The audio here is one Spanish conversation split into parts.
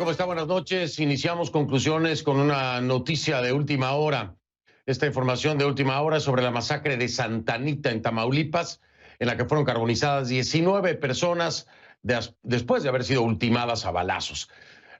¿Cómo está? Buenas noches. Iniciamos conclusiones con una noticia de última hora. Esta información de última hora sobre la masacre de Santa Anita en Tamaulipas, en la que fueron carbonizadas 19 personas después de haber sido ultimadas a balazos.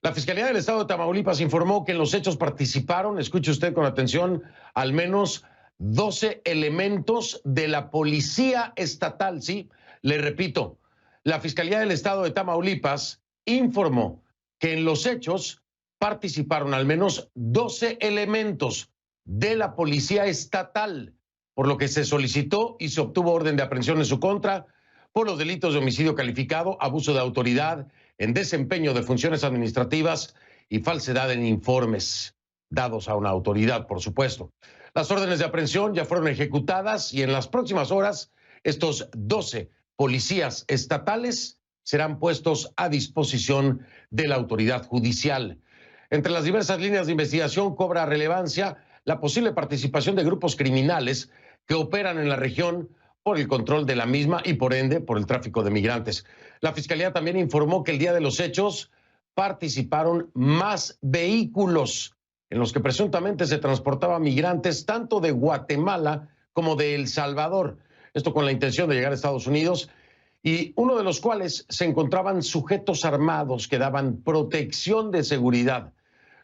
La Fiscalía del Estado de Tamaulipas informó que en los hechos participaron, escuche usted con atención, al menos 12 elementos de la Policía Estatal. Sí, le repito, la Fiscalía del Estado de Tamaulipas informó que en los hechos participaron al menos 12 elementos de la Policía Estatal, por lo que se solicitó y se obtuvo orden de aprehensión en su contra por los delitos de homicidio calificado, abuso de autoridad en desempeño de funciones administrativas y falsedad en informes dados a una autoridad, por supuesto. Las órdenes de aprehensión ya fueron ejecutadas y en las próximas horas estos 12 policías estatales serán puestos a disposición de la autoridad judicial. Entre las diversas líneas de investigación cobra relevancia la posible participación de grupos criminales que operan en la región por el control de la misma y por ende por el tráfico de migrantes. La Fiscalía también informó que el día de los hechos participaron más vehículos en los que presuntamente se transportaban migrantes tanto de Guatemala como de El Salvador. Esto con la intención de llegar a Estados Unidos, y uno de los cuales se encontraban sujetos armados que daban protección de seguridad.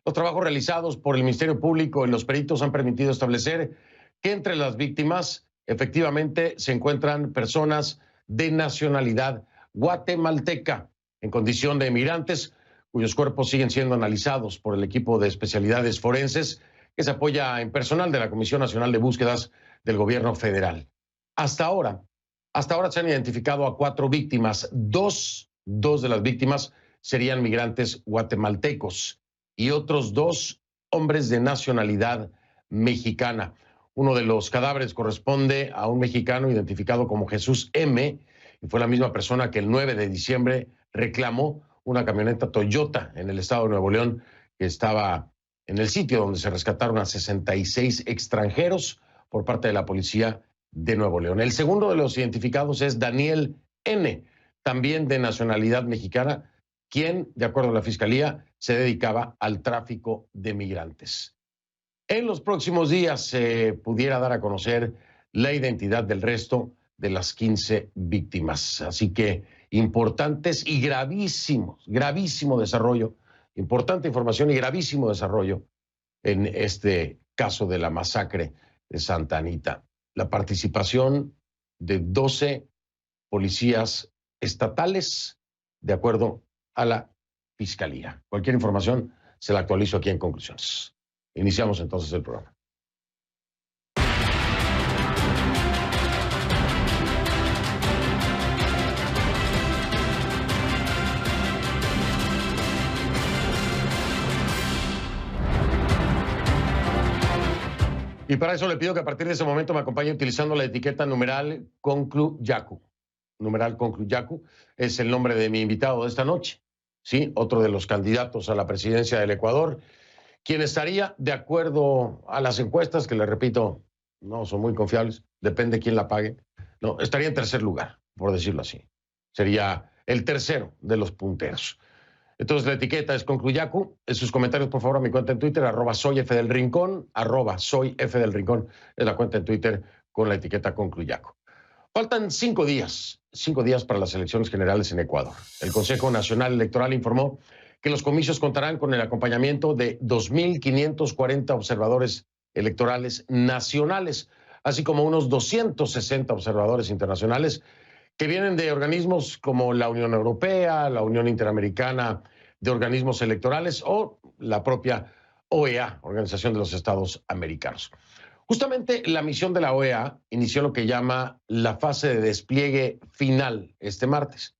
Los trabajos realizados por el Ministerio Público y los peritos han permitido establecer que entre las víctimas efectivamente se encuentran personas de nacionalidad guatemalteca en condición de migrantes, cuyos cuerpos siguen siendo analizados por el equipo de especialidades forenses que se apoya en personal de la Comisión Nacional de Búsquedas del Gobierno Federal. Hasta ahora se han identificado a 4 víctimas. Dos de las víctimas serían migrantes guatemaltecos y otros 2 hombres de nacionalidad mexicana. Uno de los cadáveres corresponde a un mexicano identificado como Jesús M. y fue la misma persona que el 9 de diciembre reclamó una camioneta Toyota en el estado de Nuevo León, que estaba en el sitio donde se rescataron a 66 extranjeros por parte de la policía de Nuevo León. El segundo de los identificados es Daniel N., también de nacionalidad mexicana, quien, de acuerdo a la Fiscalía, se dedicaba al tráfico de migrantes. En los próximos días se pudiera dar a conocer la identidad del resto de las 15 víctimas. Así que importantes y gravísimo desarrollo, importante información y gravísimo desarrollo en este caso de la masacre de Santa Anita. La participación de 12 policías estatales, de acuerdo a la Fiscalía. Cualquier información se la actualizo aquí en Conclusiones. Iniciamos entonces el programa. Y para eso le pido que a partir de ese momento me acompañe utilizando la etiqueta numeral Concluyacu. Numeral Concluyacu es el nombre de mi invitado de esta noche. Sí, otro de los candidatos a la presidencia del Ecuador, quien estaría, de acuerdo a las encuestas, que le repito, no son muy confiables, depende quién la pague, no, estaría en tercer lugar, por decirlo así. Sería el tercero de los punteros. Entonces la etiqueta es Concluyacu. En sus comentarios, por favor, a mi cuenta en Twitter, @soyfdelrincón, @soyfdelrincón, es la cuenta en Twitter con la etiqueta Concluyacu. Faltan 5 días para las elecciones generales en Ecuador. El Consejo Nacional Electoral informó que los comicios contarán con el acompañamiento de 2.540 observadores electorales nacionales, así como unos 260 observadores internacionales que vienen de organismos como la Unión Europea, la Unión Interamericana de Organismos Electorales o la propia OEA, Organización de los Estados Americanos. Justamente la misión de la OEA inició lo que llama la fase de despliegue final este martes.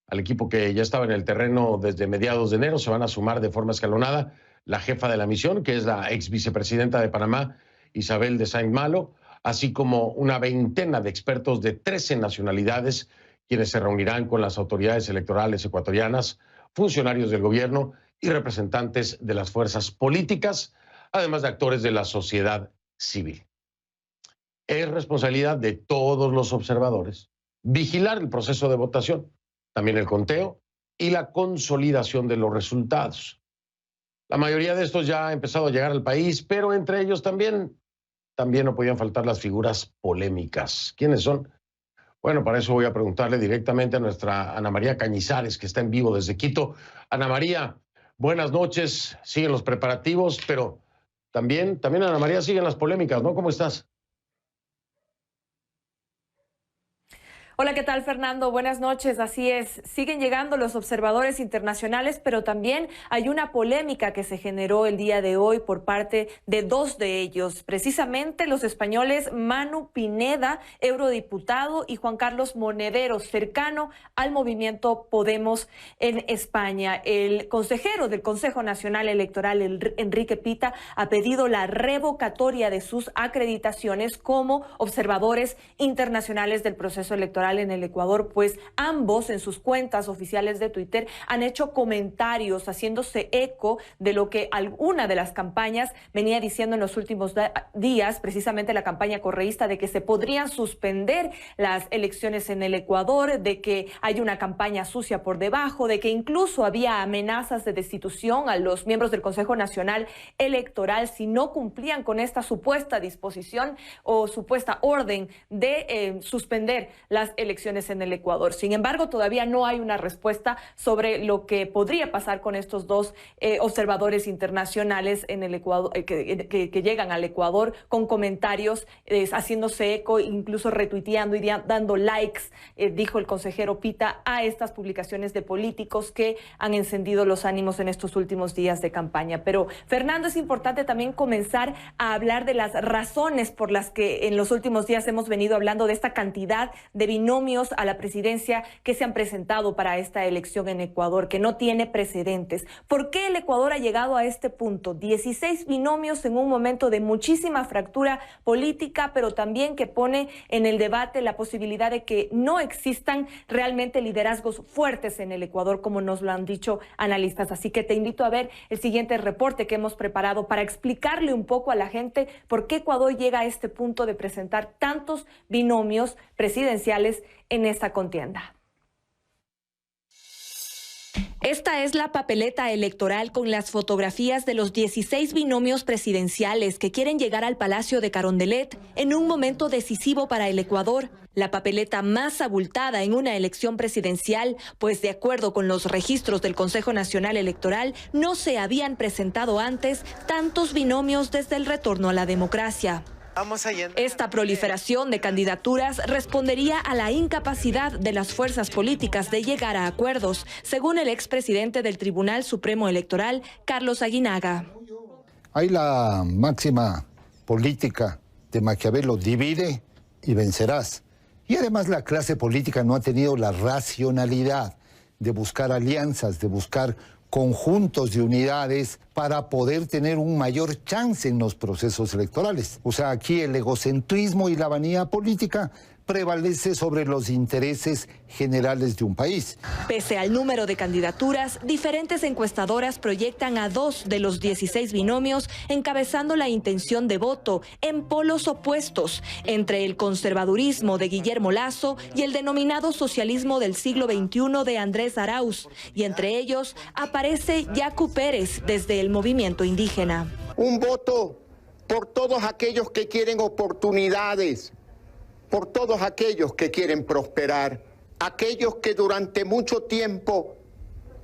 Al equipo que ya estaba en el terreno desde mediados de enero se van a sumar de forma escalonada la jefa de la misión, que es la ex vicepresidenta de Panamá, Isabel de Saint-Malo, así como una veintena de expertos de 13 nacionalidades, quienes se reunirán con las autoridades electorales ecuatorianas, funcionarios del gobierno y representantes de las fuerzas políticas, además de actores de la sociedad civil. Es responsabilidad de todos los observadores vigilar el proceso de votación, también el conteo y la consolidación de los resultados. La mayoría de estos ya ha empezado a llegar al país, pero entre ellos también no podían faltar las figuras polémicas. ¿Quiénes son? Bueno, para eso voy a preguntarle directamente a nuestra Ana María Cañizares, que está en vivo desde Quito. Ana María, buenas noches. Siguen los preparativos, pero también Ana María, siguen las polémicas, ¿no? ¿Cómo estás? Hola, ¿qué tal, Fernando? Buenas noches. Así es, siguen llegando los observadores internacionales, pero también hay una polémica que se generó el día de hoy por parte de dos de ellos, precisamente los españoles Manu Pineda, eurodiputado, y Juan Carlos Monedero, cercano al movimiento Podemos en España. El consejero del Consejo Nacional Electoral, Enrique Pita, ha pedido la revocatoria de sus acreditaciones como observadores internacionales del proceso electoral en el Ecuador, pues ambos en sus cuentas oficiales de Twitter han hecho comentarios haciéndose eco de lo que alguna de las campañas venía diciendo en los últimos días, precisamente la campaña correísta, de que se podrían suspender las elecciones en el Ecuador, de que hay una campaña sucia por debajo, de que incluso había amenazas de destitución a los miembros del Consejo Nacional Electoral si no cumplían con esta supuesta disposición o supuesta orden de suspender las elecciones en el Ecuador. Sin embargo, todavía no hay una respuesta sobre lo que podría pasar con estos dos observadores internacionales en el Ecuador, que llegan al Ecuador con comentarios, haciéndose eco, incluso retuiteando y dando likes, dijo el consejero Pita, a estas publicaciones de políticos que han encendido los ánimos en estos últimos días de campaña. Pero, Fernando, es importante también comenzar a hablar de las razones por las que en los últimos días hemos venido hablando de esta cantidad de binomios a la presidencia que se han presentado para esta elección en Ecuador, que no tiene precedentes. ¿Por qué el Ecuador ha llegado a este punto? 16 binomios en un momento de muchísima fractura política, pero también que pone en el debate la posibilidad de que no existan realmente liderazgos fuertes en el Ecuador, como nos lo han dicho analistas. Así que te invito a ver el siguiente reporte que hemos preparado para explicarle un poco a la gente por qué Ecuador llega a este punto de presentar tantos binomios presidenciales en esta contienda. Esta es la papeleta electoral con las fotografías de los 16 binomios presidenciales que quieren llegar al Palacio de Carondelet en un momento decisivo para el Ecuador. La papeleta más abultada en una elección presidencial, pues de acuerdo con los registros del Consejo Nacional Electoral, no se habían presentado antes tantos binomios desde el retorno a la democracia. Esta proliferación de candidaturas respondería a la incapacidad de las fuerzas políticas de llegar a acuerdos, según el expresidente del Tribunal Supremo Electoral, Carlos Aguinaga. Hay la máxima política de Maquiavelo: divide y vencerás. Y además la clase política no ha tenido la racionalidad de buscar alianzas, de buscar conjuntos de unidades para poder tener un mayor chance en los procesos electorales. O sea, aquí el egocentrismo y la vanidad política prevalece sobre los intereses generales de un país. Pese al número de candidaturas, diferentes encuestadoras proyectan a 2 de los 16 binomios encabezando la intención de voto en polos opuestos entre el conservadurismo de Guillermo Lasso y el denominado socialismo del siglo XXI de Andrés Arauz. Y entre ellos aparece Yacu Pérez desde el movimiento indígena. Un voto por todos aquellos que quieren oportunidades, por todos aquellos que quieren prosperar, aquellos que durante mucho tiempo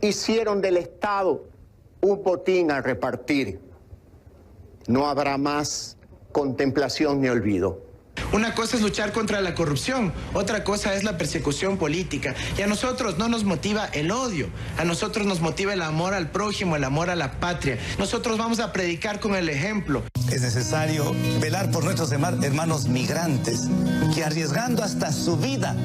hicieron del Estado un botín a repartir. No habrá más contemplación ni olvido. Una cosa es luchar contra la corrupción, otra cosa es la persecución política. Y a nosotros no nos motiva el odio, a nosotros nos motiva el amor al prójimo, el amor a la patria. Nosotros vamos a predicar con el ejemplo. Es necesario velar por nuestros hermanos migrantes que, arriesgando hasta su vida,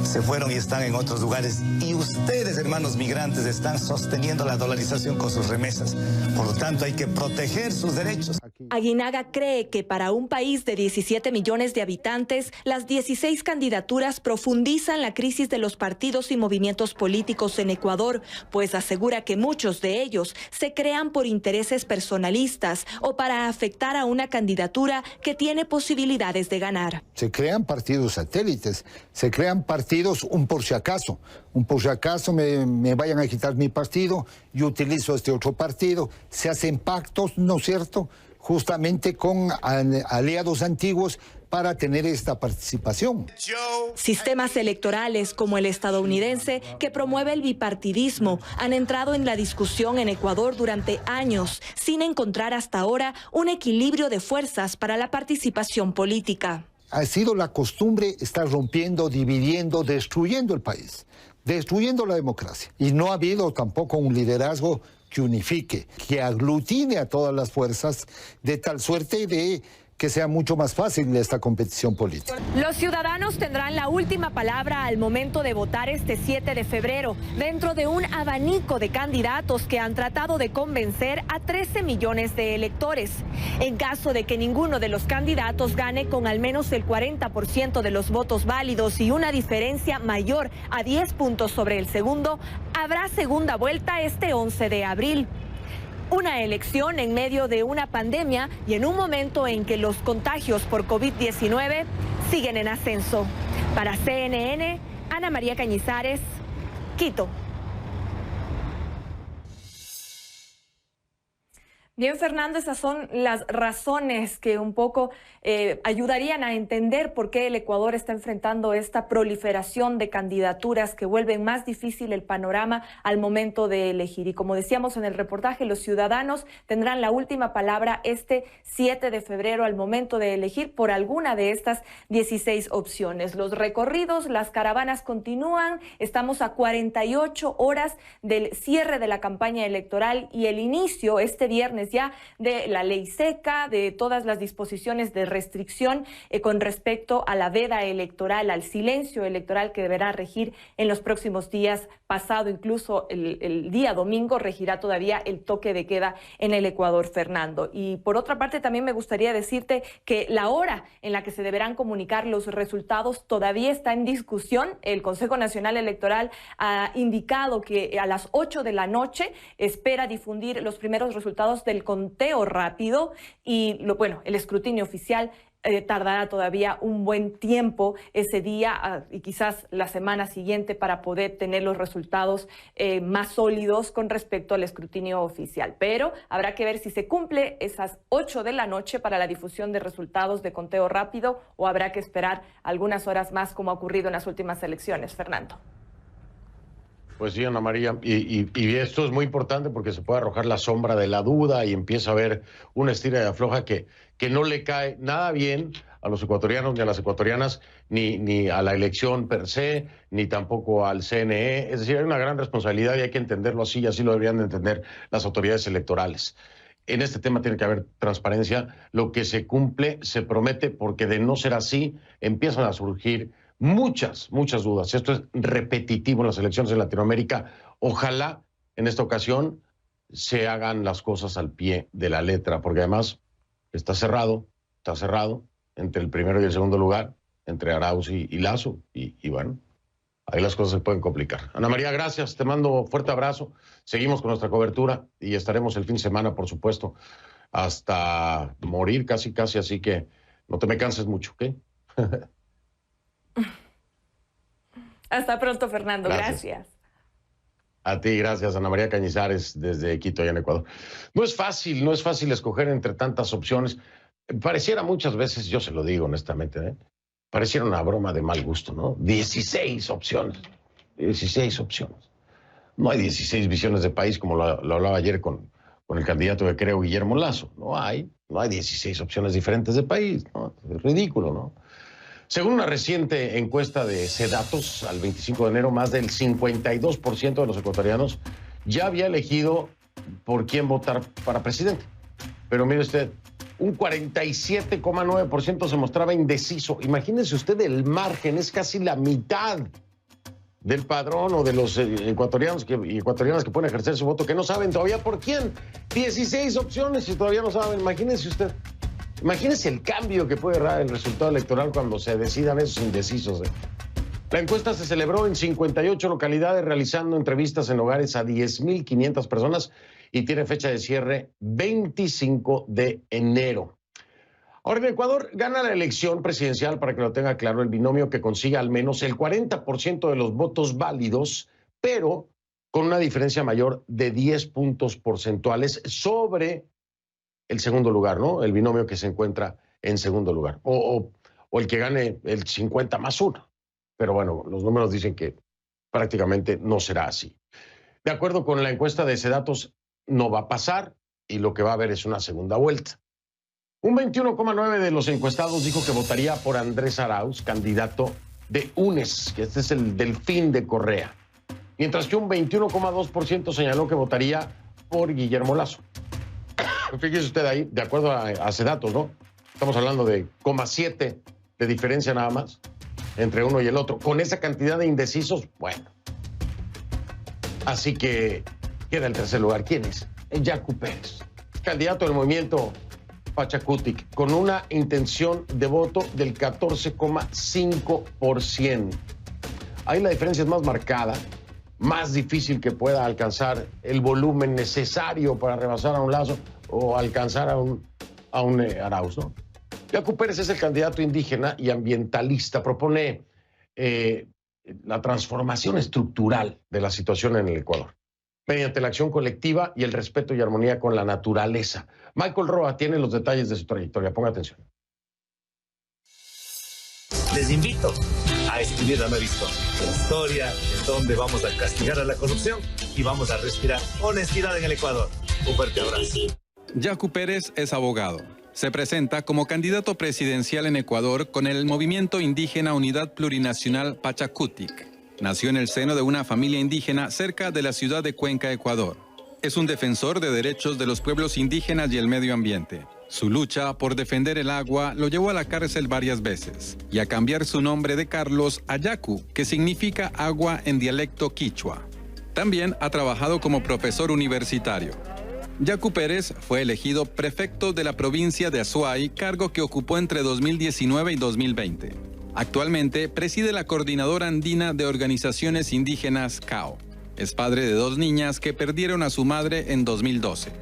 se fueron y están en otros lugares. Y ustedes, hermanos migrantes, están sosteniendo la dolarización con sus remesas. Por lo tanto, hay que proteger sus derechos. Aguinaga cree que para un país de 17 millones de habitantes, las 16 candidaturas profundizan la crisis de los partidos y movimientos políticos en Ecuador, pues asegura que muchos de ellos se crean por intereses personalistas o para afectar a una candidatura que tiene posibilidades de ganar. Se crean partidos satélites, se crean partidos un por si acaso me vayan a quitar mi partido, yo utilizo este otro partido, se hacen pactos, ¿no es cierto?, justamente con aliados antiguos para tener esta participación. Sistemas electorales como el estadounidense, que promueve el bipartidismo, han entrado en la discusión en Ecuador durante años, sin encontrar hasta ahora un equilibrio de fuerzas para la participación política. Ha sido la costumbre estar rompiendo, dividiendo, destruyendo el país, destruyendo la democracia. Y no ha habido tampoco un liderazgo que unifique, que aglutine a todas las fuerzas de tal suerte de que sea mucho más fácil esta competición política. Los ciudadanos tendrán la última palabra al momento de votar este 7 de febrero, dentro de un abanico de candidatos que han tratado de convencer a 13 millones de electores. En caso de que ninguno de los candidatos gane con al menos el 40% de los votos válidos y una diferencia mayor a 10 puntos sobre el segundo, habrá segunda vuelta este 11 de abril. Una elección en medio de una pandemia y en un momento en que los contagios por COVID-19 siguen en ascenso. Para CNN, Ana María Cañizares, Quito. Bien, Fernando, esas son las razones que un poco ayudarían a entender por qué el Ecuador está enfrentando esta proliferación de candidaturas que vuelven más difícil el panorama al momento de elegir. Y como decíamos en el reportaje, los ciudadanos tendrán la última palabra este 7 de febrero al momento de elegir por alguna de estas 16 opciones. Los recorridos, las caravanas continúan. Estamos a 48 horas del cierre de la campaña electoral y el inicio este viernes ya de la ley seca, de todas las disposiciones de restricción con respecto a la veda electoral, al silencio electoral que deberá regir en los próximos días. Pasado incluso el día domingo regirá todavía el toque de queda en el Ecuador, Fernando. Y por otra parte también me gustaría decirte que la hora en la que se deberán comunicar los resultados todavía está en discusión. El Consejo Nacional Electoral ha indicado que a las 8 de la noche espera difundir los primeros resultados del conteo rápido y el escrutinio oficial tardará todavía un buen tiempo ese día y quizás la semana siguiente para poder tener los resultados más sólidos con respecto al escrutinio oficial. Pero habrá que ver si se cumple esas 8 de la noche para la difusión de resultados de conteo rápido o habrá que esperar algunas horas más como ha ocurrido en las últimas elecciones, Fernando. Pues sí, Ana María, y esto es muy importante porque se puede arrojar la sombra de la duda y empieza a haber una estira y afloja que no le cae nada bien a los ecuatorianos ni a las ecuatorianas, ni a la elección per se, ni tampoco al CNE. Es decir, hay una gran responsabilidad y hay que entenderlo así, y así lo deberían de entender las autoridades electorales. En este tema tiene que haber transparencia, lo que se cumple se promete, porque de no ser así empiezan a surgir muchas dudas. Esto es repetitivo en las elecciones en Latinoamérica. Ojalá en esta ocasión se hagan las cosas al pie de la letra, porque además está cerrado entre el primero y el segundo lugar, entre Arauz y Lasso, y bueno, ahí las cosas se pueden complicar. Ana María, gracias, te mando un fuerte abrazo, seguimos con nuestra cobertura y estaremos el fin de semana, por supuesto, hasta morir casi, así que no te me canses mucho, ¿ok? Hasta pronto, Fernando. Gracias. A ti, gracias, Ana María Cañizares, desde Quito, allá en Ecuador. No es fácil escoger entre tantas opciones. Pareciera muchas veces, yo se lo digo honestamente, pareciera una broma de mal gusto, ¿no? 16 opciones. 16 opciones. No hay 16 visiones de país, como lo hablaba ayer con el candidato que creo, Guillermo Lasso. No hay 16 opciones diferentes de país, ¿no? Es ridículo, ¿no? Según una reciente encuesta de Cedatos, al 25 de enero, más del 52% de los ecuatorianos ya había elegido por quién votar para presidente. Pero mire usted, un 47,9% se mostraba indeciso. Imagínese usted el margen, es casi la mitad del padrón o de los ecuatorianos y ecuatorianas que pueden ejercer su voto, que no saben todavía por quién. 16 opciones y todavía no saben. Imagínese usted. Imagínese el cambio que puede dar el resultado electoral cuando se decidan esos indecisos. La encuesta se celebró en 58 localidades, realizando entrevistas en hogares a 10.500 personas y tiene fecha de cierre 25 de enero. Ahora, en Ecuador gana la elección presidencial, para que lo tenga claro, el binomio que consiga al menos el 40% de los votos válidos, pero con una diferencia mayor de 10 puntos porcentuales sobre el segundo lugar, ¿no? El binomio que se encuentra en segundo lugar. O el que gane el 50 más 1. Pero bueno, los números dicen que prácticamente no será así. De acuerdo con la encuesta de Sedatos, no va a pasar y lo que va a haber es una segunda vuelta. Un 21,9% de los encuestados dijo que votaría por Andrés Arauz, candidato de UNES, que este es el Delfín de Correa. Mientras que un 21,2% señaló que votaría por Guillermo Lasso. Fíjese usted ahí, de acuerdo a Sedatos, ¿no? Estamos hablando de 0,7 de diferencia nada más entre uno y el otro. Con esa cantidad de indecisos, bueno. Así que queda el tercer lugar. ¿Quién es? Yacu Pérez, candidato del movimiento Pachacutic, con una intención de voto del 14,5%. Ahí la diferencia es más marcada, más difícil que pueda alcanzar el volumen necesario para rebasar a un Lasso o alcanzar a un Arauz, ¿no? Yacu Pérez es el candidato indígena y ambientalista. Propone la transformación estructural de la situación en el Ecuador, mediante la acción colectiva y el respeto y armonía con la naturaleza. Michael Roa tiene los detalles de su trayectoria. Ponga atención. Les invito a escribir la nueva historia en donde vamos a castigar a la corrupción y vamos a respirar honestidad en el Ecuador. Un fuerte abrazo. Yacu Pérez es abogado. Se presenta como candidato presidencial en Ecuador con el movimiento indígena Unidad Plurinacional Pachacutic. Nació en el seno de una familia indígena cerca de la ciudad de Cuenca, Ecuador. Es un defensor de derechos de los pueblos indígenas y el medio ambiente. Su lucha por defender el agua lo llevó a la cárcel varias veces y a cambiar su nombre de Carlos a Yacu, que significa agua en dialecto quichua. También ha trabajado como profesor universitario. Yacu Pérez fue elegido prefecto de la provincia de Azuay, cargo que ocupó entre 2019 y 2020. Actualmente preside la Coordinadora Andina de Organizaciones Indígenas CAO. Es padre de 2 niñas que perdieron a su madre en 2012.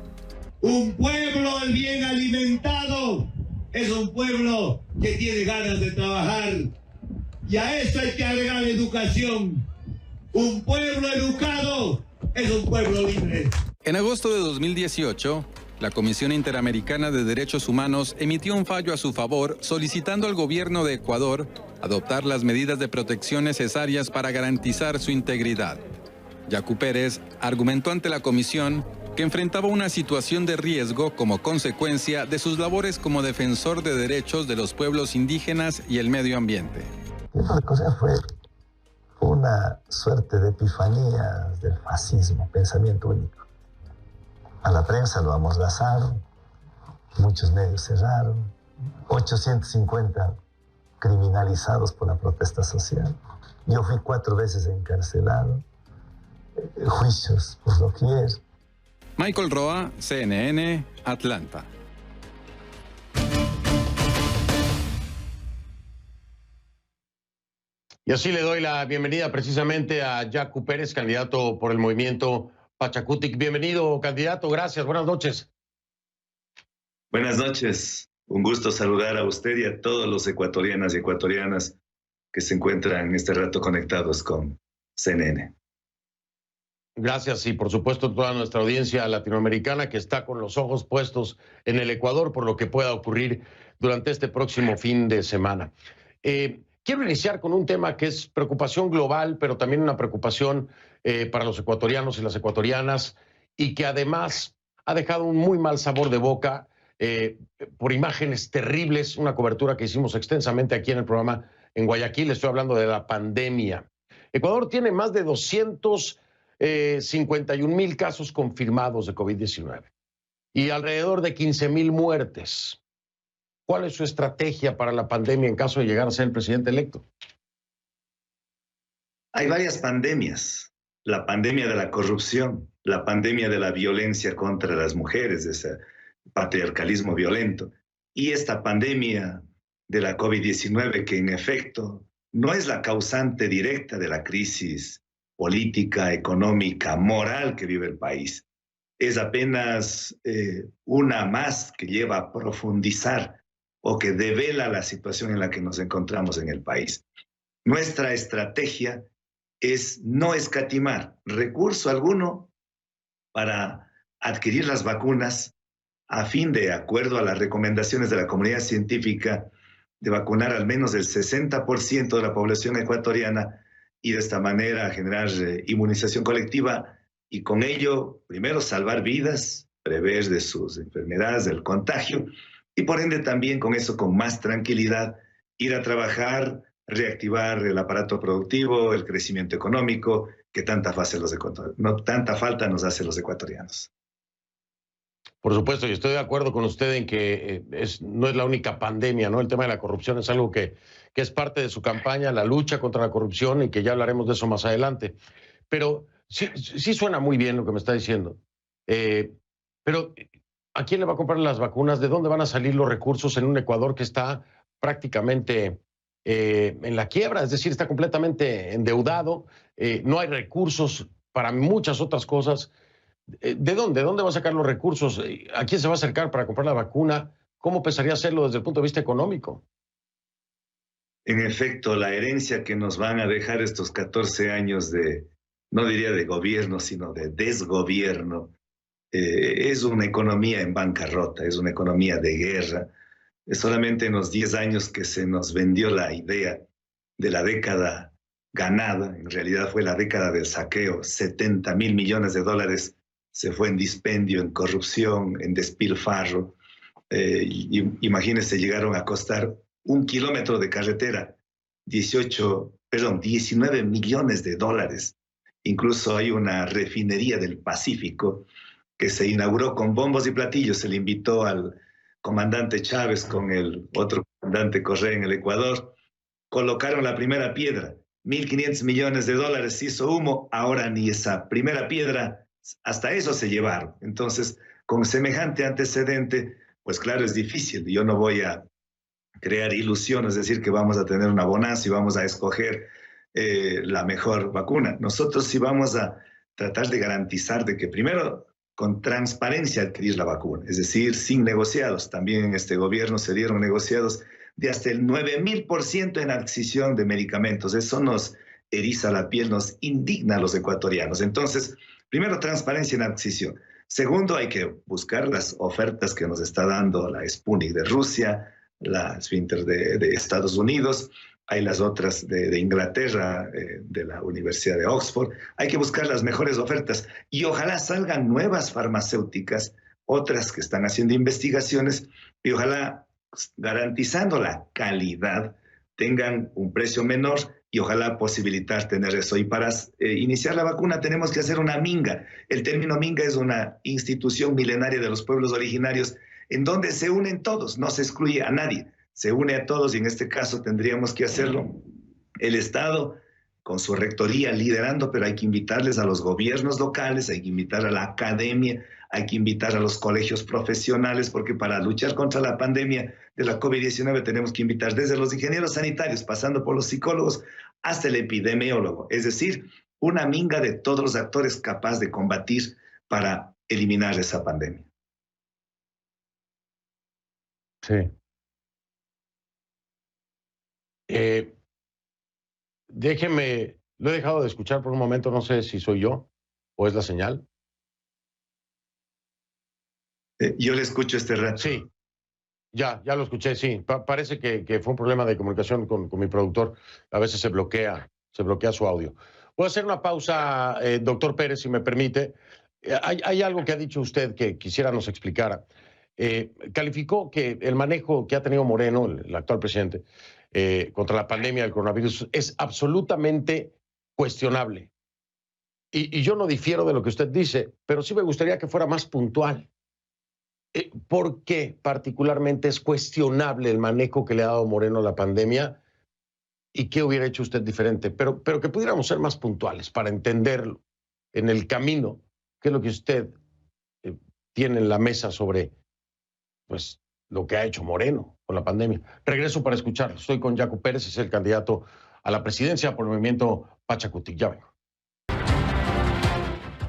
Un pueblo bien alimentado es un pueblo que tiene ganas de trabajar. Y a eso hay que agregar educación. Un pueblo educado es un pueblo libre. En agosto de 2018, la Comisión Interamericana de Derechos Humanos emitió un fallo a su favor solicitando al gobierno de Ecuador adoptar las medidas de protección necesarias para garantizar su integridad. Yacu Pérez argumentó ante la comisión que enfrentaba una situación de riesgo como consecuencia de sus labores como defensor de derechos de los pueblos indígenas y el medio ambiente. Esta cosa fue una suerte de epifanía del fascismo, pensamiento único. A la prensa lo amordazaron, muchos medios cerraron, 850 criminalizados por la protesta social. Yo fui 4 veces encarcelado, juicios por doquier. Michael Roa, CNN, Atlanta. Y así le doy la bienvenida precisamente a Yacu Pérez, candidato por el movimiento Pachacutic. Bienvenido, candidato. Gracias. Buenas noches. Buenas noches. Un gusto saludar a usted y a todos los ecuatorianas y ecuatorianas que se encuentran en este rato conectados con CNN. Gracias y por supuesto toda nuestra audiencia latinoamericana que está con los ojos puestos en el Ecuador por lo que pueda ocurrir durante este próximo fin de semana. Quiero iniciar con un tema que es preocupación global, pero también una preocupación para los ecuatorianos y las ecuatorianas y que además ha dejado un muy mal sabor de boca por imágenes terribles, una cobertura que hicimos extensamente aquí en el programa en Guayaquil. Estoy hablando de la pandemia. Ecuador tiene más de 251,000 casos confirmados de COVID-19 y alrededor de 15,000 muertes. ¿Cuál es su estrategia para la pandemia en caso de llegar a ser el presidente electo? Hay varias pandemias. La pandemia de la corrupción, la pandemia de la violencia contra las mujeres, de ese patriarcalismo violento, y esta pandemia de la COVID-19, que en efecto no es la causante directa de la crisis política, económica, moral que vive el país. Es apenas una más que lleva a profundizar o que devela la situación en la que nos encontramos en el país. Nuestra estrategia es no escatimar recurso alguno para adquirir las vacunas a fin de acuerdo a las recomendaciones de la comunidad científica de vacunar al menos el 60% de la población ecuatoriana y de esta manera generar inmunización colectiva y con ello, primero, salvar vidas, prever de sus enfermedades, del contagio, y por ende también con eso, con más tranquilidad, ir a trabajar, reactivar el aparato productivo, el crecimiento económico, que tanta falta nos hace los ecuatorianos. Por supuesto, y estoy de acuerdo con usted en que no es la única pandemia, ¿no? El tema de la corrupción es algo que es parte de su campaña, la lucha contra la corrupción, y que ya hablaremos de eso más adelante. Pero sí suena muy bien lo que me está diciendo. Pero ¿a quién le va a comprar las vacunas? ¿De dónde van a salir los recursos en un Ecuador que está prácticamente en la quiebra? Es decir, está completamente endeudado, no hay recursos para muchas otras cosas. ¿De dónde? ¿De dónde va a sacar los recursos? ¿A quién se va a acercar para comprar la vacuna? ¿Cómo pensaría hacerlo desde el punto de vista económico? En efecto, la herencia que nos van a dejar estos 14 años de, no diría de gobierno, sino de desgobierno, es una economía en bancarrota, es una economía de guerra. Es solamente en los 10 años que se nos vendió la idea de la década ganada, en realidad fue la década del saqueo, 70.000 millones de dólares se fue en dispendio, en corrupción, en despilfarro. Imagínense, llegaron a costar 1 kilómetro de carretera, 19 millones de dólares. Incluso hay una refinería del Pacífico que se inauguró con bombos y platillos. Se le invitó al comandante Chávez con el otro comandante Correa en el Ecuador. Colocaron la primera piedra, 1.500 millones de dólares, hizo humo. Ahora ni esa primera piedra, hasta eso se llevaron. Entonces, con semejante antecedente, pues claro, es difícil. Yo no voy a crear ilusiones, decir que vamos a tener una bonanza y vamos a escoger la mejor vacuna. Nosotros sí vamos a tratar de garantizar de que primero, con transparencia, adquirir la vacuna, es decir, sin negociados. También en este gobierno se dieron negociados de hasta el 9.000% en adquisición de medicamentos. Eso nos eriza la piel, nos indigna a los ecuatorianos. Entonces, primero, transparencia en adquisición. Segundo, hay que buscar las ofertas que nos está dando la Sputnik de Rusia, la Sphinter de Estados Unidos, hay las otras de Inglaterra, de la Universidad de Oxford. Hay que buscar las mejores ofertas y ojalá salgan nuevas farmacéuticas, otras que están haciendo investigaciones, y ojalá, garantizando la calidad, tengan un precio menor y ojalá posibilitar tener eso. Y para iniciar la vacuna tenemos que hacer una minga. El término minga es una institución milenaria de los pueblos originarios en donde se unen todos, no se excluye a nadie, se une a todos, y en este caso tendríamos que hacerlo el Estado con su rectoría liderando, pero hay que invitarles a los gobiernos locales, hay que invitar a la academia, hay que invitar a los colegios profesionales, porque para luchar contra la pandemia de la COVID-19 tenemos que invitar desde los ingenieros sanitarios, pasando por los psicólogos, hasta el epidemiólogo, es decir, una minga de todos los actores capaz de combatir para eliminar esa pandemia. Sí. Déjeme, lo he dejado de escuchar por un momento, no sé si soy yo o es la señal. Yo le escucho este rato. Sí, ya lo escuché, sí. Parece que fue un problema de comunicación con mi productor. A veces se bloquea su audio. Voy a hacer una pausa, doctor Pérez, si me permite. Hay algo que ha dicho usted que quisiera nos explicara. Calificó que el manejo que ha tenido Moreno, el actual presidente, contra la pandemia del coronavirus es absolutamente cuestionable. Y yo no difiero de lo que usted dice, pero sí me gustaría que fuera más puntual. ¿Por qué particularmente es cuestionable el manejo que le ha dado Moreno a la pandemia? ¿Y qué hubiera hecho usted diferente? Pero que pudiéramos ser más puntuales para entenderlo en el camino, qué es lo que usted tiene en la mesa sobre pues, lo que ha hecho Moreno con la pandemia. Regreso para escucharlo. Estoy con Yacu Pérez, es el candidato a la presidencia por el movimiento Pachacutic. Ya vengo.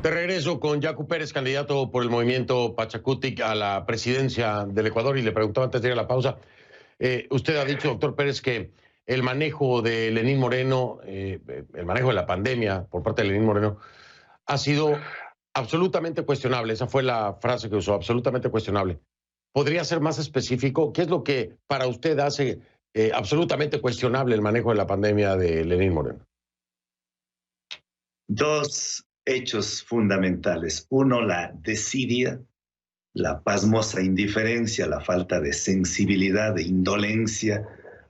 De regreso con Yacu Pérez, candidato por el movimiento Pachacutic a la presidencia del Ecuador. Y le preguntaba antes de ir a la pausa, usted ha dicho, doctor Pérez, que el manejo de Lenín Moreno, el manejo de la pandemia por parte de Lenín Moreno, ha sido absolutamente cuestionable. Esa fue la frase que usó, absolutamente cuestionable. ¿Podría ser más específico? ¿Qué es lo que para usted hace absolutamente cuestionable el manejo de la pandemia de Lenín Moreno? Dos hechos fundamentales. Uno, la desidia, la pasmosa indiferencia, la falta de sensibilidad, de indolencia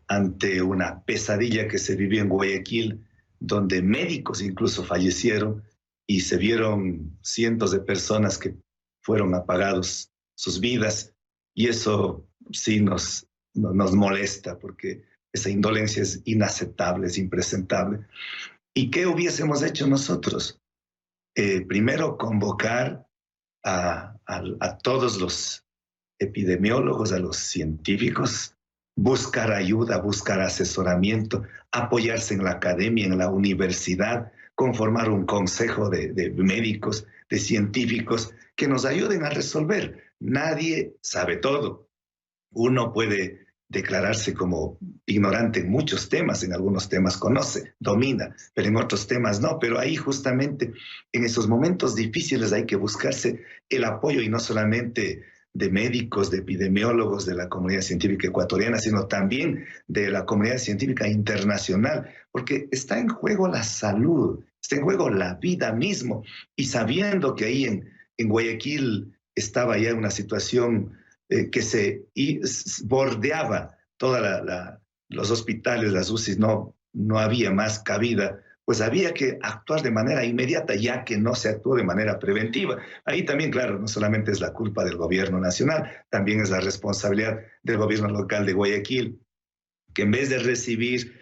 ante una pesadilla que se vivió en Guayaquil, donde médicos incluso fallecieron y se vieron cientos de personas que fueron apagados sus vidas, y eso sí nos molesta, porque esa indolencia es inaceptable, es impresentable. ¿Y qué hubiésemos hecho nosotros? Primero, convocar a todos los epidemiólogos, a los científicos, buscar ayuda, buscar asesoramiento, apoyarse en la academia, en la universidad, conformar un consejo de médicos, de científicos que nos ayuden a resolver. Nadie sabe todo. Uno puede declararse como ignorante en muchos temas, en algunos temas conoce, domina, pero en otros temas no. Pero ahí justamente en esos momentos difíciles hay que buscarse el apoyo, y no solamente de médicos, de epidemiólogos, de la comunidad científica ecuatoriana, sino también de la comunidad científica internacional, porque está en juego la salud, está en juego la vida mismo, y sabiendo que ahí en Guayaquil estaba ya una situación que se bordeaba todos los hospitales, las UCIs, no había más cabida, pues había que actuar de manera inmediata, ya que no se actuó de manera preventiva. Ahí también, claro, no solamente es la culpa del gobierno nacional, también es la responsabilidad del gobierno local de Guayaquil, que en vez de recibir,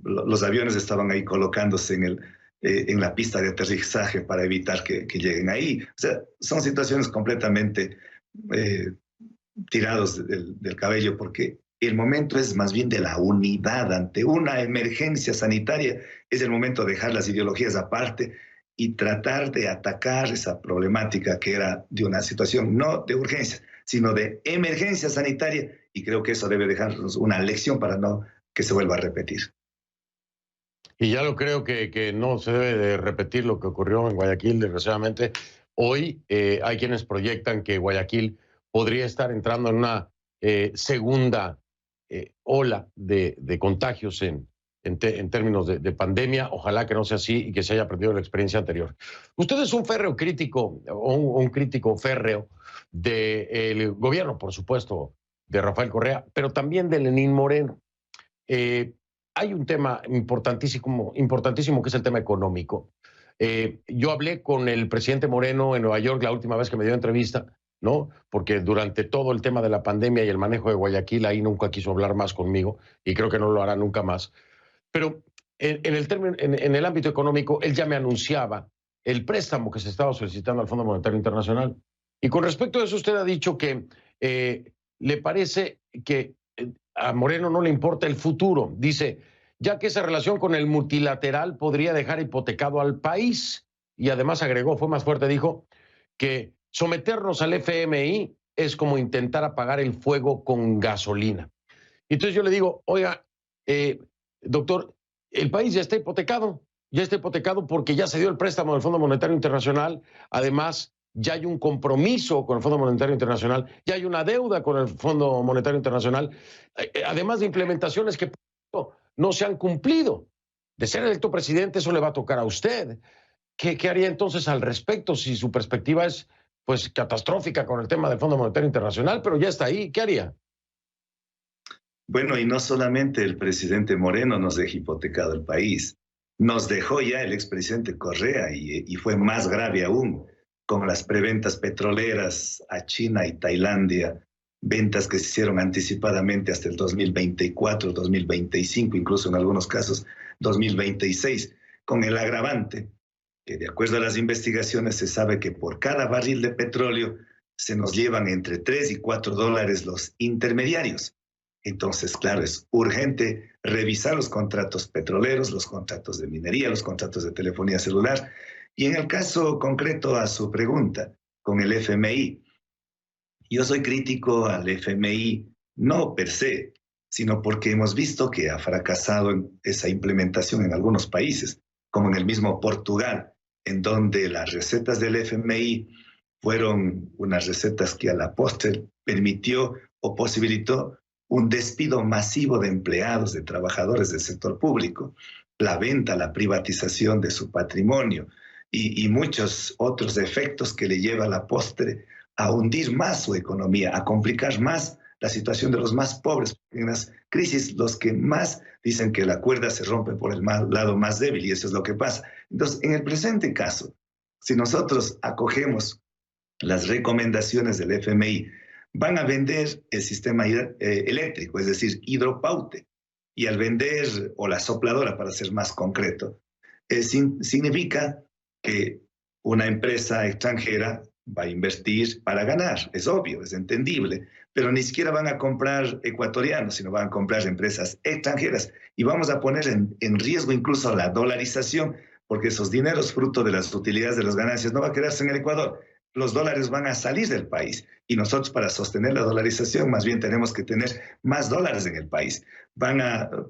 los aviones estaban ahí colocándose en la pista de aterrizaje para evitar que lleguen ahí. O sea, son situaciones completamente tirados del cabello, porque el momento es más bien de la unidad ante una emergencia sanitaria. Es el momento de dejar las ideologías aparte y tratar de atacar esa problemática que era de una situación no de urgencia, sino de emergencia sanitaria, y creo que eso debe dejarnos una lección para no que se vuelva a repetir. Y ya lo creo que no se debe de repetir lo que ocurrió en Guayaquil, desgraciadamente. Hoy hay quienes proyectan que Guayaquil podría estar entrando en una segunda ola de contagios en términos de pandemia. Ojalá que no sea así y que se haya aprendido la experiencia anterior. Usted es un férreo crítico, un crítico férreo del gobierno, por supuesto, de Rafael Correa, pero también de Lenín Moreno. Hay un tema importantísimo que es el tema económico. Yo hablé con el presidente Moreno en Nueva York la última vez que me dio entrevista, ¿no? Porque durante todo el tema de la pandemia y el manejo de Guayaquil, ahí nunca quiso hablar más conmigo, y creo que no lo hará nunca más. Pero en el ámbito económico, él ya me anunciaba el préstamo que se estaba solicitando al Fondo Monetario Internacional. Y con respecto a eso, usted ha dicho que le parece que a Moreno no le importa el futuro. Dice, ya que esa relación con el multilateral podría dejar hipotecado al país. Y además agregó, fue más fuerte, dijo, que someternos al FMI es como intentar apagar el fuego con gasolina. Entonces yo le digo, oiga, doctor, el país ya está hipotecado porque ya se dio el préstamo del Fondo Monetario Internacional. Además, ya hay un compromiso con el Fondo Monetario Internacional, ya hay una deuda con el Fondo Monetario Internacional, además de implementaciones que no se han cumplido. De ser electo presidente, eso le va a tocar a usted. ¿Qué haría entonces al respecto si su perspectiva es pues catastrófica con el tema del Fondo Monetario Internacional, pero ya está ahí? ¿Qué haría? Bueno, y no solamente el presidente Moreno nos deja hipotecado el país, nos dejó ya el expresidente Correa, y fue más grave aún, con las preventas petroleras a China y Tailandia, ventas que se hicieron anticipadamente hasta el 2024, 2025, incluso en algunos casos 2026, con el agravante que de acuerdo a las investigaciones se sabe que por cada barril de petróleo se nos llevan entre 3 y 4 dólares los intermediarios. Entonces, claro, es urgente revisar los contratos petroleros, los contratos de minería, los contratos de telefonía celular. Y en el caso concreto a su pregunta, con el FMI, yo soy crítico al FMI no per se, sino porque hemos visto que ha fracasado en esa implementación en algunos países, como en el mismo Portugal, en donde las recetas del FMI fueron unas recetas que a la postre permitió o posibilitó un despido masivo de empleados, de trabajadores del sector público, la venta, la privatización de su patrimonio y muchos otros efectos que le lleva a la postre a hundir más su economía, a complicar más la situación de los más pobres. En las crisis, los que más dicen que la cuerda se rompe por el lado más débil, y eso es lo que pasa. Entonces, en el presente caso, si nosotros acogemos las recomendaciones del FMI, van a vender el sistema eléctrico, es decir, Hidropaute, y al vender, o la sopladora para ser más concreto, significa que una empresa extranjera va a invertir para ganar, es obvio, es entendible, pero ni siquiera van a comprar ecuatorianos, sino van a comprar empresas extranjeras, y vamos a poner en riesgo incluso la dolarización, porque esos dineros fruto de las utilidades de las ganancias no va a quedarse en el Ecuador. Los dólares van a salir del país, y nosotros para sostener la dolarización más bien tenemos que tener más dólares en el país.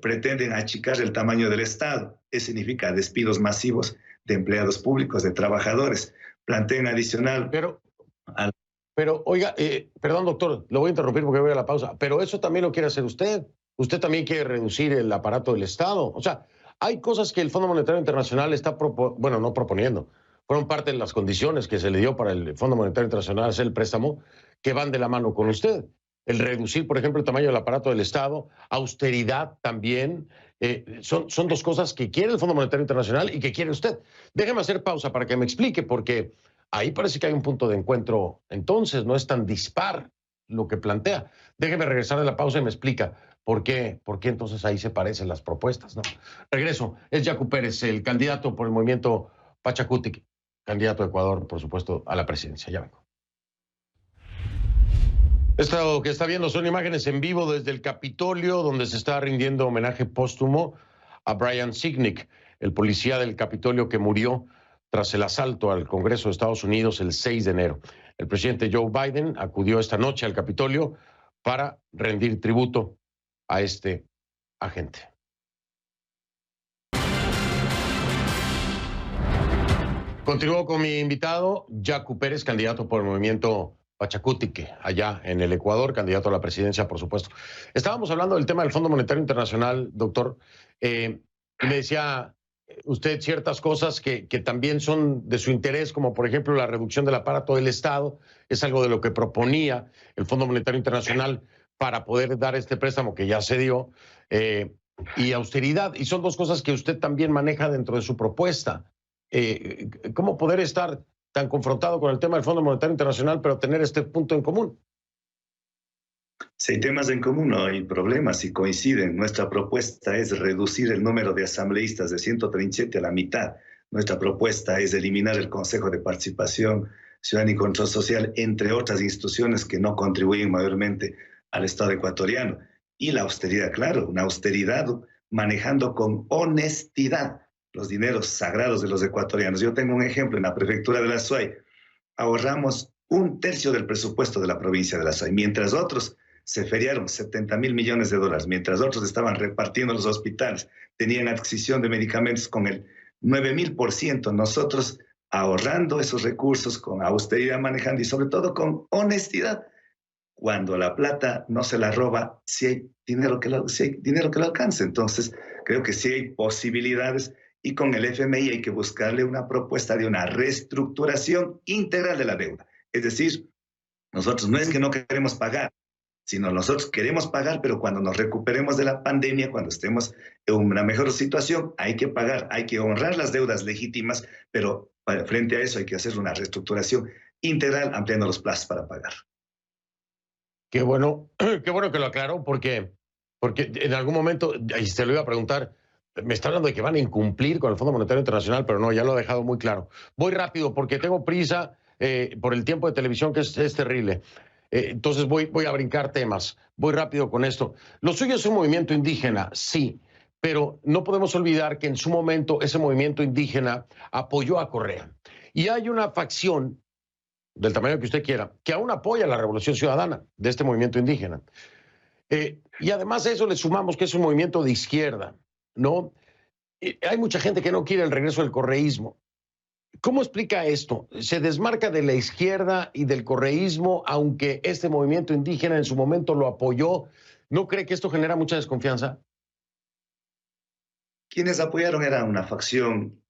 Pretenden achicar el tamaño del Estado. Eso significa despidos masivos de empleados públicos, de trabajadores. Plantean adicional. Pero oiga, perdón doctor, lo voy a interrumpir porque voy a la pausa, pero eso también lo quiere hacer usted. Usted también quiere reducir el aparato del Estado. O sea, hay cosas que el Fondo Monetario Internacional está no proponiendo. Fueron parte de las condiciones que se le dio para el Fondo Monetario Internacional hacer el préstamo, que van de la mano con usted. El reducir, por ejemplo, el tamaño del aparato del Estado, austeridad también, son dos cosas que quiere el Fondo Monetario Internacional y que quiere usted. Déjeme hacer pausa para que me explique, porque ahí parece que hay un punto de encuentro. Entonces, no es tan dispar lo que plantea. Déjeme regresar de la pausa y me explica por qué entonces ahí se parecen las propuestas, ¿no? Regreso. Es Yacu Pérez, el candidato por el movimiento Pachacutic, candidato de Ecuador, por supuesto, a la presidencia. Ya vengo. Esto que está viendo son imágenes en vivo desde el Capitolio, donde se está rindiendo homenaje póstumo a Brian Sicknick, el policía del Capitolio que murió tras el asalto al Congreso de Estados Unidos el 6 de enero. El presidente Joe Biden acudió esta noche al Capitolio para rendir tributo a este agente. Continúo con mi invitado, Yacu Pérez, candidato por el movimiento Pachacutic, allá en el Ecuador, candidato a la presidencia, por supuesto. Estábamos hablando del tema del Fondo Monetario Internacional, doctor, y me decía usted ciertas cosas que también son de su interés, como por ejemplo la reducción del aparato del Estado, es algo de lo que proponía el Fondo Monetario Internacional para poder dar este préstamo que ya se dio, y austeridad, y son dos cosas que usted también maneja dentro de su propuesta. ¿Cómo poder estar tan confrontado con el tema del Fondo Monetario Internacional, pero tener este punto en común? Si hay temas en común, no hay problemas, si coinciden. Nuestra propuesta es reducir el número de asambleístas de 137 a la mitad. Nuestra propuesta es eliminar el Consejo de Participación Ciudadana y Control Social, entre otras instituciones que no contribuyen mayormente al Estado ecuatoriano. Y la austeridad, claro, una austeridad manejando con honestidad los dineros sagrados de los ecuatorianos. Yo tengo un ejemplo en la prefectura de La Suay. Ahorramos 1/3 del presupuesto de la provincia de La Suay, mientras otros se feriaron 70.000 millones de dólares, mientras otros estaban repartiendo los hospitales, tenían adquisición de medicamentos con el 9.000%. Nosotros ahorrando esos recursos, con austeridad manejando y sobre todo con honestidad. Cuando la plata no se la roba, si hay dinero que lo alcance. Entonces, creo que sí hay posibilidades. Y con el FMI hay que buscarle una propuesta de una reestructuración integral de la deuda. Es decir, nosotros no es que no queremos pagar, sino nosotros queremos pagar, pero cuando nos recuperemos de la pandemia, cuando estemos en una mejor situación, hay que pagar, hay que honrar las deudas legítimas, pero frente a eso hay que hacer una reestructuración integral, ampliando los plazos para pagar. Qué bueno, qué bueno que lo aclaró, porque en algún momento, y se lo iba a preguntar, me está hablando de que van a incumplir con el Fondo Monetario Internacional, pero no, ya lo ha dejado muy claro. Voy rápido porque tengo prisa por el tiempo de televisión, que es terrible. Entonces voy a brincar temas. Voy rápido con esto. Lo suyo es un movimiento indígena, sí, pero no podemos olvidar que en su momento ese movimiento indígena apoyó a Correa. Y hay una facción del tamaño que usted quiera, que aún apoya la Revolución Ciudadana de este movimiento indígena. Y además a eso le sumamos que es un movimiento de izquierda, ¿no? Hay mucha gente que no quiere el regreso del correísmo. ¿Cómo explica esto? ¿Se desmarca de la izquierda y del correísmo, aunque este movimiento indígena en su momento lo apoyó? ¿No cree que esto genera mucha desconfianza? Quienes apoyaron era una facción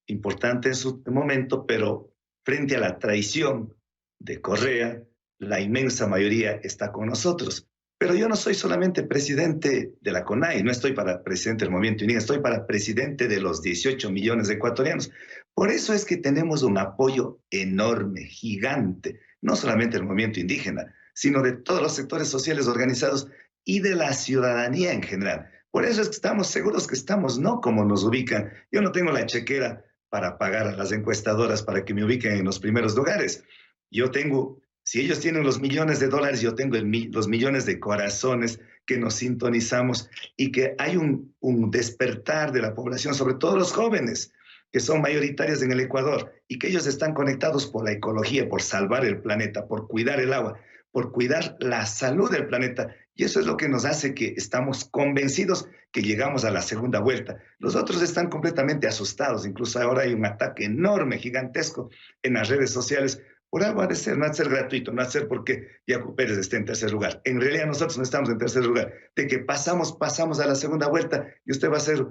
importante en su momento, pero frente a la traición de Correa, la inmensa mayoría está con nosotros. Pero yo no soy solamente presidente de la CONAI, no estoy para presidente del movimiento indígena, estoy para presidente de los 18 millones de ecuatorianos. Por eso es que tenemos un apoyo enorme, gigante, no solamente del movimiento indígena, sino de todos los sectores sociales organizados y de la ciudadanía en general. Por eso es que estamos seguros que estamos, no como nos ubican. Yo no tengo la chequera para pagar a las encuestadoras para que me ubiquen en los primeros lugares. Yo tengo, si ellos tienen los millones de dólares, yo tengo los millones de corazones que nos sintonizamos y que hay un despertar de la población, sobre todo los jóvenes, que son mayoritarios en el Ecuador y que ellos están conectados por la ecología, por salvar el planeta, por cuidar el agua, por cuidar la salud del planeta. Y eso es lo que nos hace que estamos convencidos que llegamos a la segunda vuelta. Los otros están completamente asustados. Incluso ahora hay un ataque enorme, gigantesco en las redes sociales. Por algo ha de ser, no ha de ser gratuito, no ha de ser porque Yacu Pérez esté en tercer lugar. En realidad nosotros no estamos en tercer lugar. De que pasamos a la segunda vuelta y usted va a ser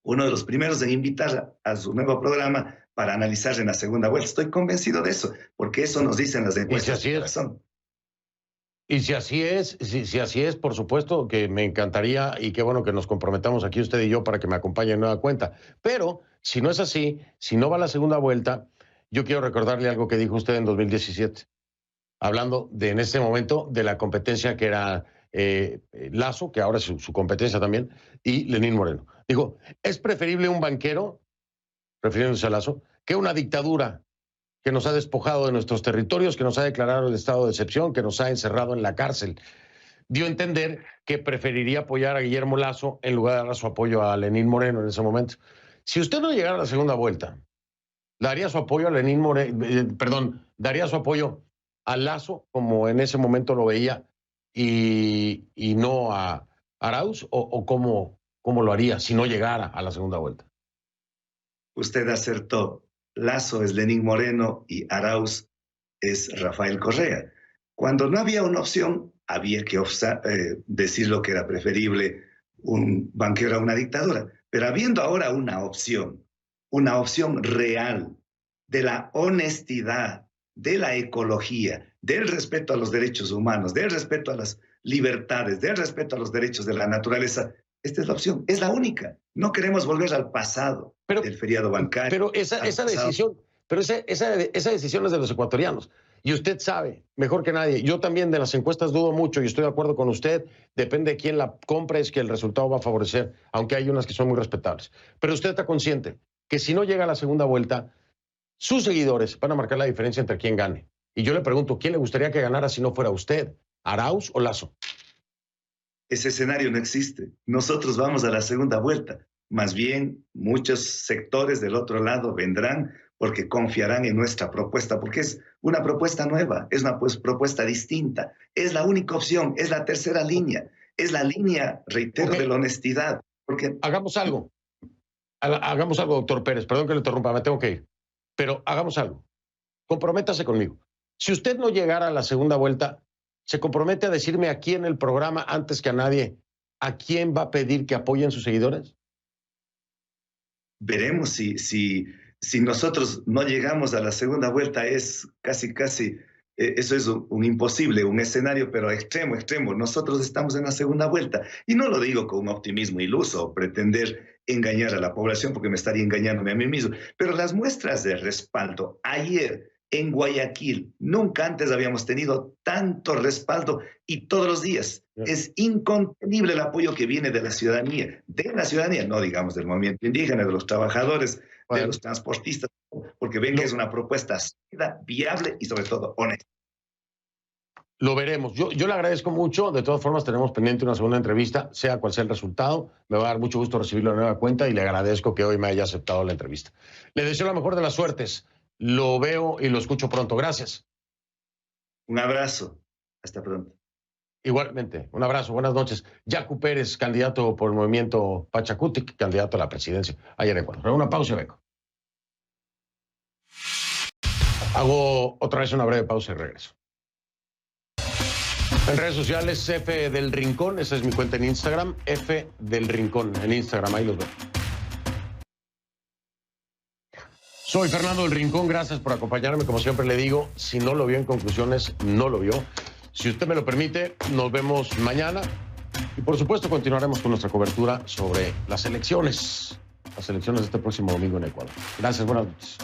uno de los primeros en invitar a su nuevo programa para analizar en la segunda vuelta. Estoy convencido de eso, porque eso nos dicen las encuestas. Y si así es, por supuesto que me encantaría y qué bueno que nos comprometamos aquí usted y yo para que me acompañe en nueva cuenta. Pero si no es así, si no va a la segunda vuelta, yo quiero recordarle algo que dijo usted en 2017, hablando en ese momento de la competencia que era Lasso, que ahora es su competencia también, y Lenín Moreno. Dijo, es preferible un banquero, refiriéndose a Lasso, que una dictadura que nos ha despojado de nuestros territorios, que nos ha declarado el estado de excepción, que nos ha encerrado en la cárcel. Dio a entender que preferiría apoyar a Guillermo Lasso en lugar de dar su apoyo a Lenín Moreno en ese momento. Si usted no llegara a la segunda vuelta, daría su apoyo a Lenín Moreno, daría su apoyo a Lasso, como en ese momento lo veía, y no a Arauz, o cómo lo haría si no llegara a la segunda vuelta. Usted acertó. Lasso es Lenín Moreno y Arauz es Rafael Correa. Cuando no había una opción, había que decir lo que era preferible un banquero a una dictadura. Pero habiendo ahora una opción real de la honestidad, de la ecología, del respeto a los derechos humanos, del respeto a las libertades, del respeto a los derechos de la naturaleza, esta es la opción, es la única. No queremos volver al pasado del feriado bancario. Pero esa decisión es de los ecuatorianos. Y usted sabe, mejor que nadie, yo también de las encuestas dudo mucho y estoy de acuerdo con usted, depende de quién la compre, es que el resultado va a favorecer, aunque hay unas que son muy respetables. Pero usted está consciente que si no llega a la segunda vuelta, sus seguidores van a marcar la diferencia entre quién gane. Y yo le pregunto, ¿quién le gustaría que ganara si no fuera usted? ¿Arauz o Lasso? Ese escenario no existe. Nosotros vamos a la segunda vuelta. Más bien, muchos sectores del otro lado vendrán porque confiarán en nuestra propuesta, porque es una propuesta nueva, es una propuesta distinta, es la única opción, es la tercera línea, es la línea, reitero, de la honestidad. Porque... Hagamos algo, doctor Pérez, perdón que le interrumpa, me tengo que ir, pero hagamos algo. Comprométase conmigo. Si usted no llegara a la segunda vuelta, ¿se compromete a decirme aquí en el programa, antes que a nadie, a quién va a pedir que apoyen sus seguidores? Veremos si nosotros no llegamos a la segunda vuelta, es casi, eso es un imposible, un escenario, pero extremo. Nosotros estamos en la segunda vuelta. Y no lo digo con un optimismo iluso, pretender engañar a la población, porque me estaría engañándome a mí mismo. Pero las muestras de respaldo ayer en Guayaquil. Nunca antes habíamos tenido tanto respaldo y todos los días. Es incontenible el apoyo que viene de la ciudadanía, no digamos del movimiento indígena, de los trabajadores, de los transportistas, porque ven que es una propuesta sólida, viable y sobre todo honesta. Lo veremos. Yo le agradezco mucho. De todas formas, tenemos pendiente una segunda entrevista, sea cual sea el resultado. Me va a dar mucho gusto recibirlo de nueva cuenta y le agradezco que hoy me haya aceptado la entrevista. Le deseo la mejor de las suertes. Lo veo y lo escucho pronto. Gracias. Un abrazo. Hasta pronto. Igualmente. Un abrazo. Buenas noches. Yacu Pérez, candidato por el movimiento Pachacutic, candidato a la presidencia allá en Ecuador. Una pausa y vengo. Hago otra vez una breve pausa y regreso. En redes sociales, F del Rincón, esa es mi cuenta en Instagram, F del Rincón en Instagram, ahí los veo. Soy Fernando del Rincón, gracias por acompañarme, como siempre le digo, si no lo vio en conclusiones, no lo vio. Si usted me lo permite, nos vemos mañana y por supuesto continuaremos con nuestra cobertura sobre las elecciones de este próximo domingo en Ecuador. Gracias, buenas noches.